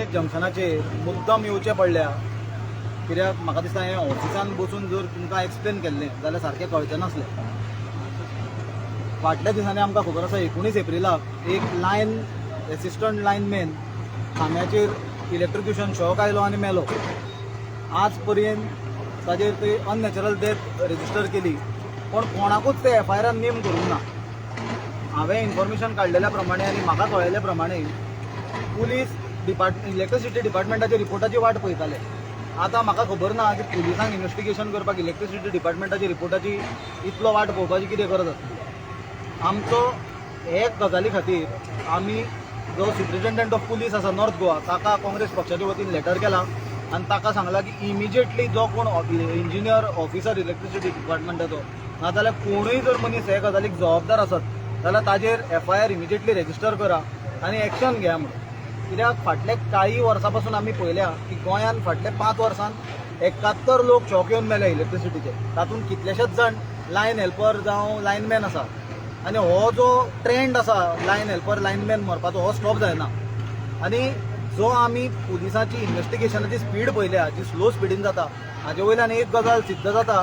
दोनूय जंक्शनाचेर मुद्दम येवचें पडल्या, कित्याक म्हाका दिसता हें ऑफिसान बसून जर तुमकां एक्सप्लेन केल्लें जाल्यार सारकें कळचें नासलें. फाटल्या दिसांनी आमकां खबर आसा 19 एप्रिलाक एक लायन एसिस्टंट लायनमॅन खांब्याचेर इलेक्ट्रिक्युशन शॉक आयलो आनी मेलो. आज पर्यंत ताजेर ते अननॅचरल डेथ रेजिस्टर केली, पण कोणाकूच ते FIR नेम करूंक ना. हांवें इन्फॉर्मेशन काडलेल्या प्रमाणे आनी म्हाका कळयल्या प्रमाणे पुलीस इलेक्ट्रिसिटी डिपार्टमेंटाच्या रिपोर्टाची वाट पळयताले. आतां म्हाका खबर ना की पुलिसांक इन्व्हेस्टिगेशन करपाक इलेक्ट्रिसिटी डिपार्टमेंटाच्या रिपोर्टाची इतलो वाट पळोवपाची कितें गरज आसली. आमचो एक गजाली खातीर आमी जो सुप्रिटेंडंट ऑफ पुलीस आसा नॉर्थ गोवा ताका काँग्रेस पक्षाच्या वतीन लेटर केला आनी ताका सांगला की इमिजिएटली जो कोण इंजिनियर ऑफिसर इलेक्ट्रिसिटी डिपार्टमेंटाचो नाजाल्यार कोणूय जर मनीस हे गजालीक जबाबदार आसत जाल्यार ताजेर FIR इमिजिएटली रेजिस्टर करा आनी एक्शन घेया म्हणून. कित्याक फाटले कांय वर्सां पासून आमी पळयल्या की गोंयांत फाटले 5 वर्सान 71 लोक शॉक येवन मेले इलेक्ट्रिसिटीचे. तातूंत कितलेशेच जाण लायन हेल्पर जावं लायनमॅन आसा आनी हो जो ट्रेंड आसा लायन हेल्पर लायनमॅन मरपाचो हो स्टॉप जायना. आनी जो आमी पुलिसांची इन्व्हेस्टिगेशनाची स्पीड पळयल्या जी स्लो स्पिडीन जाता हाजे वयल्यान एक गजाल सिद्ध जाता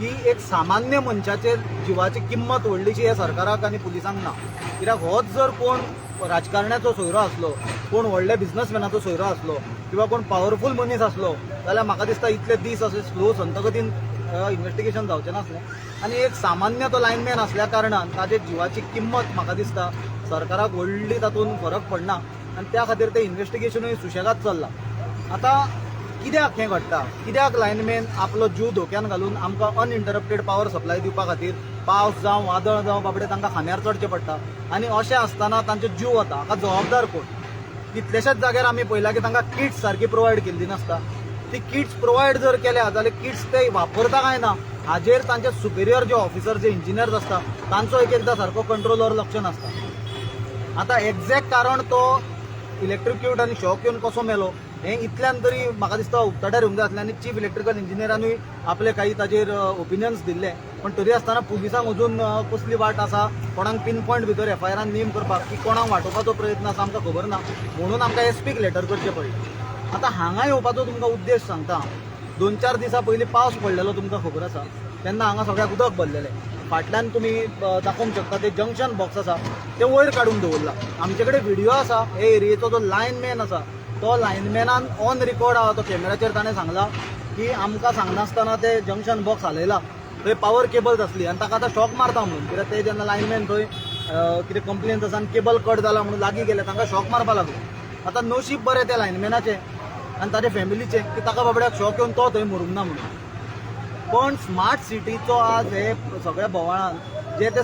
की एक सामान्य मनशाचेर जिवाची किंमत व्हडलीशी हे सरकाराक आनी पुलिसांक ना. कित्याक होच जर कोण राजकारण्याचो सोयरो आसलो, कोण व्हडल्या बिझनसमॅनाचो सोयरो आसलो किंवा कोण पावरफूल मनीस आसलो जाल्यार म्हाका दिसता इतले दीस अशें स्लो संतगतीन इन्व्हेस्टिगेशन जावचें नासलें. आनी एक सामान्य तो लायनमॅन आसल्या कारणान ताजे जिवाची किंमत म्हाका दिसता सरकाराक व्हडली तातूंत फरक पडना आनी त्या खातीर तें इन्व्हेस्टिगेशनूय सुशेगाद चल्लां. आतां कित्याक हें घडटा, कित्याक लायनमॅन आपलो जीव धोक्यान घालून आमकां अनइंटरप्टेड पावर सप्लाय दिवपा खातीर पावस जावं वादळ जावं बाबडे तांकां खांद्यार चडचें पडटा आनी अशें आसतना तांचो जीव वता. हाका जबाबदार कोण? कितलेशेच जाग्यार आमी पळयला की तांकां किट्स सारकी प्रोवायड केल्ली नासता. ती किट्स प्रोवायड जर केल्या जाल्यार किट्स ते वापरता काय ना हाजेर तांचे सुपेरियर जे ऑफिसर जे इंजिनियर्स आसता तांचो एकदां सारको कंट्रोलर लक्ष नासता. आतां एक्झॅक्ट कारण तो इलेक्ट्रिक्यूट आनी शॉक येवन कसो मेलो हें इतल्यान तरी म्हाका दिसता उक्ताड्यार येवंक जाय आसलें आनी चीफ इलेक्ट्रिकल इंजिनियरानूय आपले काही ताजेर ओपिनियन्स दिल्ले. पण तरी आसतना पुलिसांक अजून कसली वाट आसा कोणाक पिन पॉयंट भितर FIR नेम करपाक की कोणाक वांटोवपाचो प्रयत्न आसा आमकां खबर ना. म्हणून आमकां SPक लेटर करचें पडलें. आतां हांगा येवपाचो तुमकां उद्देश सांगता. 2-4 दिसां पयलीं पावस पडलेलो तुमकां खबर आसा. तेन्ना हांगा सगळ्याक उदक भरलेलें. फाटल्यान तुमी दाखोवंक शकता ते जंक्शन बॉक्स आसा ते वयर काडून दवरला. आमचे कडेन व्हिडिओ आसा. हे एरियेचो जो लायनमॅन आसा तो लायनमॅनान ऑन रिकॉर्ड आहा तो कॅमेराचेर ताणें सांगला की आमकां सांगनासतना ते जंक्शन बॉक्स हालयला. थंय पावर केबल्स आसली आनी ताका आतां शॉक मारता म्हणून. कित्याक ते जेन्ना लायनमॅन थंय कितें कंप्लेन्स आसा आनी केबल कट जाला म्हणून लागीं गेले तांकां शॉक मारपाक लागलो. आतां नशीब बरें त्या लायनमॅनाचें आनी ताचे फॅमिलीचें की ताका बाबड्याक शॉक येवन तो थंय मरूंक ना म्हणून. पण स्मार्ट सिटीचो आज हे सगळ्या बोवाळान जे ते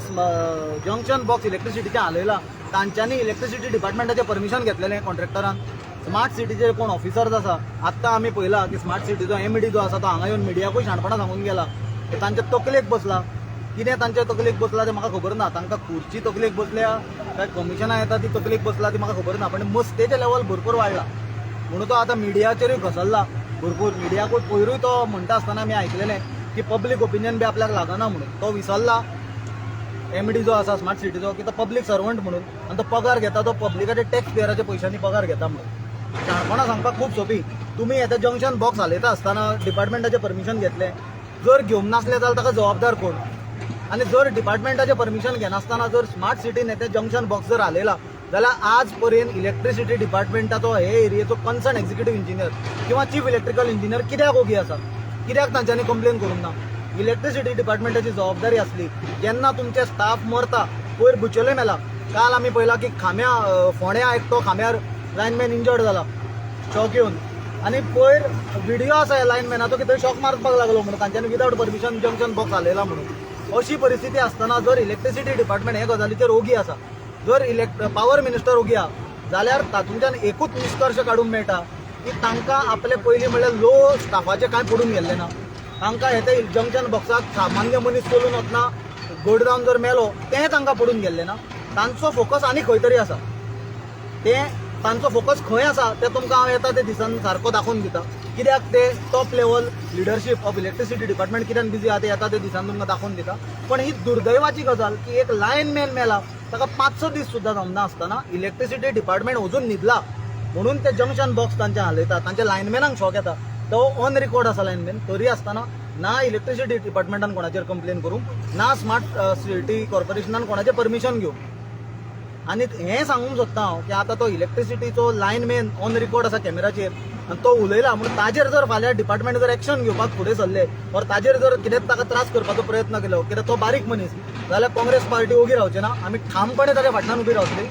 जंक्शन बॉक्स इलेक्ट्रिसिटीचे हालयला तांच्यांनी इलेक्ट्रिसिटी डिपार्टमेंटाचें परमिशन घेतलेलें कॉन्ट्रॅक्टरान. स्मार्ट सिटीचे कोण ऑफिसर्स आसा आत्तां आमी पळयला की स्मार्ट सिटीचो MD जो आसा तो हांगा येवन मिडियाकूय शाणपणां सांगून गेला. तांचे तकलेक बसला. कितें तांचे तकलेक बसला तें म्हाका खबर ना. तांकां खुर्ची तकलेक बसल्या काय कमिशनां येता ती तकलेक बसला ती म्हाका खबर ना. पण मस्तेचें लेवल भरपूर वाडला म्हणून तो आतां मिडियाचेरूय घसरला भरपूर. मिडियाकूय पयरूय तो म्हणटा आसतना आमी आयकलेलें की पब्लीक ओपिनियन बी आपल्याक लागना म्हणून. तो विसरला MD जो आसा स्मार्ट सिटीचो की तो पब्लीक सर्वंट म्हणून आनी तो पगार घेता तो पब्लिकाच्या टॅक्स पेयराच्या पयशांनी पगार घेता म्हणून. शाणपणां सांगपाक खूब सोंपी. तुमी येता जंक्शन बॉक्स हालयता आसतना डिपार्टमेंटाचें परमिशन घेतलें जर घेवंक नासलें जाल्यार ताका जबाबदार कोण? आनी जर डिपार्टमेंटाचें परमिशन घेनासतना जर स्मार्ट सिटीन येते जंक्शन बॉक्स जर हालयला जाल्यार आज पर्यंत इलेक्ट्रिसिटी डिपार्टमेंटाचो हे एरियेचो कन्सर्न एक्झिक्युटीव इंजिनियर किंवा चीफ इलेक्ट्रिकल इंजिनियर कित्याक ओगी आसा? कित्याक तांच्यांनी कंप्लेन करूंक ना? इलेक्ट्रिसिटी डिपार्टमेंटाची जबाबदारी आसली. जेन्ना तुमचे स्टाफ मरता पयर बुचोले मेला. काल आमी पळयला की फोंड्या एकटो खांब्यार लायनमॅन इंजर्ड जाला शॉक येवन आनी पयर व्हिडिओ आसा ह्या लायनमॅनाचो की थंय शॉक मारपाक लागलो म्हणून तांच्यांनी विदाउट परमिशन जंक्शन बॉक्स हालयला म्हणून. अशी परिस्थिती आसतना जर इलेक्ट्रिसिटी डिपार्टमेंट हे गजालीचेर ओगी आसा, जर पावर मिनिस्टर ओगी आहा जाल्यार तातूंतल्यान एकूच निश्कर्श काडूंक मेळटा की तांकां आपले पयलीं म्हणल्यार लो स्टाफाचें कांय पडून गेल्लें ना. तांकां हे जंक्शन बॉक्साक सामान्य मनीस चलून वतना गोड जावन जर मेलो तें तांकां पडून गेल्लें ना. तांचो फोकस आनी खंय तरी आसा. तांचो फोकस खंय आसा तें तुमकां हांव येता ते दिसान सारको दाखोवन दिता. कित्याक ते top level leadership of electricity department कित्याक बिजी आहा ते येता ते दिसान तुमकां दाखोवन दिता. पण ही दुर्दैवाची गजाल की एक लायनमॅन मेला ताका 5-6 दीस सुद्दां जमना आसतना इलेक्ट्रिसिटी डिपार्टमेंट अजून न्हिदला. म्हणून ते जंक्शन बॉक्स तांचे हालयता, तांच्या लायनमॅनांक शॉक येता. तो ऑन रिकॉर्ड आसा लायनमॅन, तरी आसतना ना इलेक्ट्रिसिटी डिपार्टमेंटान कोणाचेर कंप्लेन करूंक, ना स्मार्ट सिटी कॉर्पोरेशनान कोणाचें परमिशन घेवंक. आनी हें सांगूंक सोदता हांव की आतां तो इलेक्ट्रिसिटीचो लायनमॅन ऑन रिकॉर्ड आसा कॅमेराचेर आनी तो उलयला म्हणून ताजेर जर फाल्यां डिपार्टमेंट जर एक्शन घेवपाक फुडें सरले और ताजेर जर कितें ताका त्रास करपाचो प्रयत्न केलो, कित्याक तो बारीक मनीस, जाल्यार काँग्रेस पार्टी ओगी रावचे ना. आमी ठामपणे ताच्या फाटल्यान उबी रावतली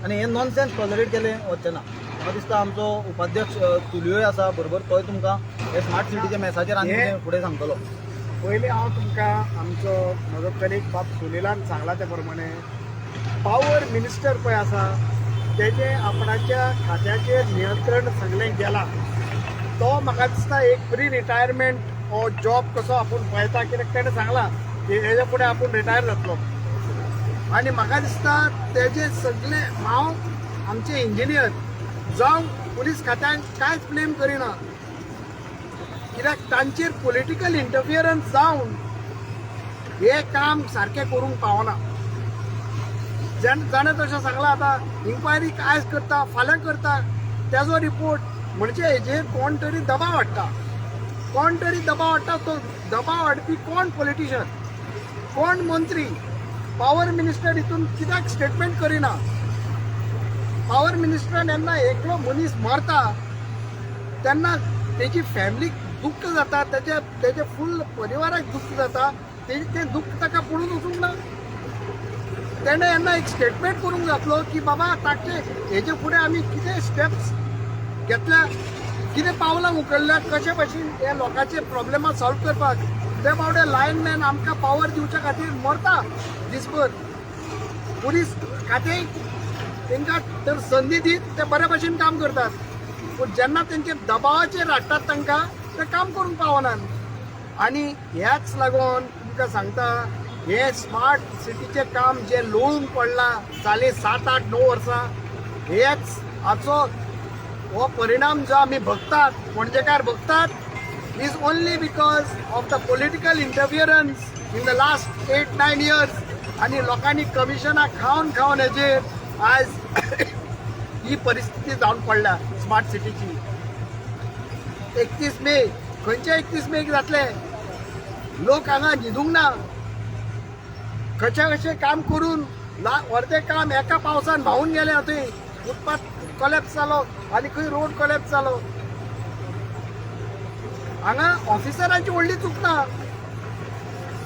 आनी हें नॉनसेन्स टॉलरेट केलें वचचें ना. म्हाका दिसता आमचो उपाध्यक्ष तुल्योय आसा बरोबर, तोय तुमकां हे स्मार्ट सिटीच्या मॅसाचेर आनी फुडें सांगतलो. पयलीं हांव तुमकां आमचो म्हजो कलीग बाब सुनिलान सांगला ते प्रमाणे पॉवर मिनिस्टर पळय आसा तेजे आपणाच्या खात्याचेर नियंत्रण सगळें गेलां. तो म्हाका दिसता एक प्री रिटायरमेंट हो जॉब कसो आपूण पळयता, कित्याक ताणें सांगलां की हेजे फुडें आपूण रिटायर जातलो. आनी म्हाका दिसता तेजे सगळे हांव आमचे इंजिनियर जावं पुलीस खात्यान कांयच ब्लेम करिना, कित्याक तांचेर पॉलिटिकल इंटरफियरन्स जावन हे काम सारकें करूंक पावना. जाणें तशें सांगलां आतां इन्क्वायरी आयज करता फाल्यां करता, तेजो रिपोर्ट म्हणजे हेजेर कोण तरी दबाव हाडटा. कोण तरी दबाव हाडटा, तो दबाव हाडपी कोण? पॉलिटिशियन, कोण मंत्री. पॉवर मिनिस्टर हितून कित्याक स्टेटमेंट करिना? पॉवर मिनिस्टरान जेन्ना एकलो मनीस मरता तेन्ना तेजी फॅमिलीक दुख्ख जाता, तेजे फूल परिवाराक दुख्ख जाता, तें दुख्ख ताका पळोवन वचूंक ना. तेणें जेन्ना एक स्टेटमेंट करूंक जातलो की बाबा ताचे हेजे फुडें आमी कितें स्टेप्स घेतल्या, कितें पावलां उखल्ल्या, कशे भाशेन हे लोकांचे प्रॉब्लेमा सॉल्व करपाक. ते बावडे लायनमॅन आमकां पावर दिवच्या खातीर मरता दिसभर. पुलीस खातें तांकां तर संदी दीत ते बरे भशेन काम करतात, पूण जेन्ना तेंचे दबावाचेर हाडटात तांकां ते काम करूंक पावनात. आनी ह्याच लागून तुमकां सांगता हे स्मार्ट सिटीचें काम जे लोळून पडलां जालीं 7-8-9 वर्सां, हेच हाचो हो परिणाम जो आमी भोगतात, पणजेकार भोगतात, is only because of the political interference in the last 8-9 years. आनी लोकांनी कमिशनां खावन खावन हेजेर आज ही परिस्थिती जावन पडल्या स्मार्ट सिटीची. 31 मे खंयचे 31 मेक जातले? लोक हांगा न्हिदूंक ना. कशें काम करून अर्धे काम एका पावसान व्हांवून गेले. थंय फुटपाथ कोलॅप्स जालो आनी खंय रोड कोलॅप्स जालो. हांगा ऑफिसरांची व्हडली चूक ना.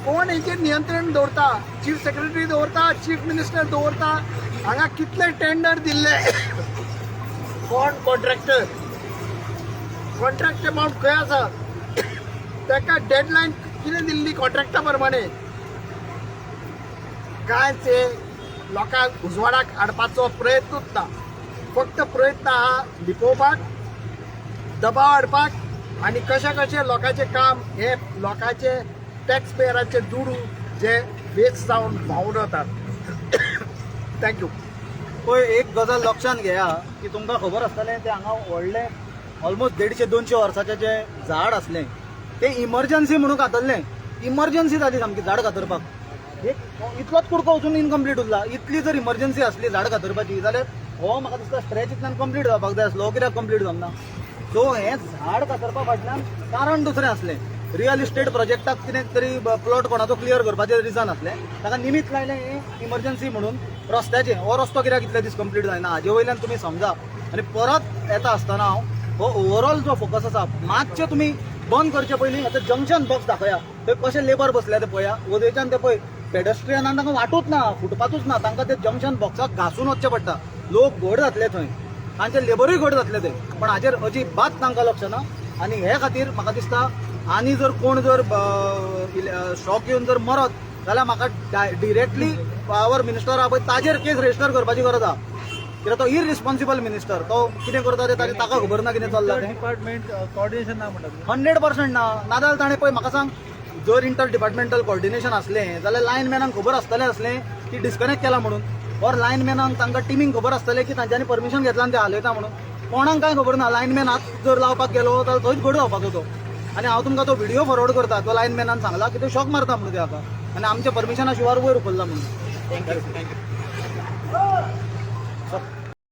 कोण हेचेर नियंत्रण दवरता? चीफ सेक्रेटरी दवरता, चीफ मिनिस्टर दवरता. हांगा कितले टेंडर दिल्ले? कोण कॉन्ट्रॅक्टर? कॉन्ट्रॅक्ट अमावंट खंय आसा? ताका डेडलायन कितें दिल्ली कॉन्ट्रॅक्टा प्रमाणे? कांयच ते लोकांक उजवाडाक हाडपाचो प्रयत्नूच ना. फक्त प्रयत्न आहा लिपोवपाक, दबाव हाडपाक आनी कशें लोकांचें काम हे लोकांचे टॅक्स पेयरांचे दुडू जे वेस्ट जावन व्हांवून वतात. थँक्यू. पळय एक गजाल लक्षांत घेया की तुमकां खबर आसतलें ते हांगा व्हडलें ऑलमोस्ट 150-200 वर्साचें जें झाड आसलें तें इमर्जन्सी म्हणून कातरलें. इमर्जन्सी जाली सामकी झाड कातरपाक. एक इतलोच कुडको वचून इनकम्प्लीट उरला. इतली जर इमर्जन्सी आसली झाड कातरपाची जाल्यार हो म्हाका दिसता स्ट्रेच इतल्यान कंप्लीट जावपाक जाय आसलो. कित्याक कंप्लीट जावना? सो हें झाड कातरपा फाटल्यान कारण दुसरें आसलें. रियल इस्टेट प्रोजेक्टाक कितें तरी प्लॉट कोणाचो क्लियर करपाचें रिजन आसलें. ताका निमित्त लायलें हें इमर्जन्सी म्हणून रस्त्याचें. हो रस्तो कित्याक इतले दीस कंप्लीट जायना हाजे वयल्यान तुमी समजा. आनी परत येता आसतना हांव हो ओवरऑल जो फोकस आसा मातशें तुमी बंद करचे पयलीं आतां जंक्शन बॉक्स दाखया. थंय कशें लेबर बसले ते पळया. वयच्यान ते पळय पेडेस्ट्रियनांक तांकां वाटूच ना, फुटपाथूच ना. तांकां ते जंक्शन बॉक्साक घासून वचचें पडटा. लोक घट जातले थंय, तांचे लेबरूय घट जातले ते. पण हाचेर अजिबात तांकां लक्ष ना. आनी हे खातीर म्हाका दिसता आनी जर कोण जर शॉक येवन जर मरत जाल्यार म्हाका डिरेक्टली पॉवर मिनिस्टर आहा पळय ताजेर केस रजिस्टर करपाची गरज आहा. कित्याक तो इररिस्पॉन्सिबल मिनिस्टर. तो कितें करता ते ताका खबर ना कितें चल्लां तें. डिपार्टमेंट कॉर्डिनेशन ना म्हणटा 100% ना. नाजाल्यार ताणें पळय म्हाका सांग जर इंटर डिपार्टमेंटल कॉर्डिनेशन आसलें जाल्यार लायनमॅनांक खबर आसतलें आसलें की डिस्कनेक्ट केला म्हणून. और लायनमॅनांक तांकां टिमींक खबर आसतलें की तांच्यांनी परमिशन घेतलां आनी ते हालयता म्हणून. कोणाक कांय खबर ना. लायनमॅन हात जर लावपाक गेलो जाल्यार थंयच घड जावपाचो तो. आनी हांव तुमकां तो व्हिडिओ फॉरवर्ड करता. तो लायनमॅनान सांगला की तो शॉक मारता म्हणून ते हाका आनी आमच्या परमिशना शिवार वयर उखलला म्हणून. थँक्यू.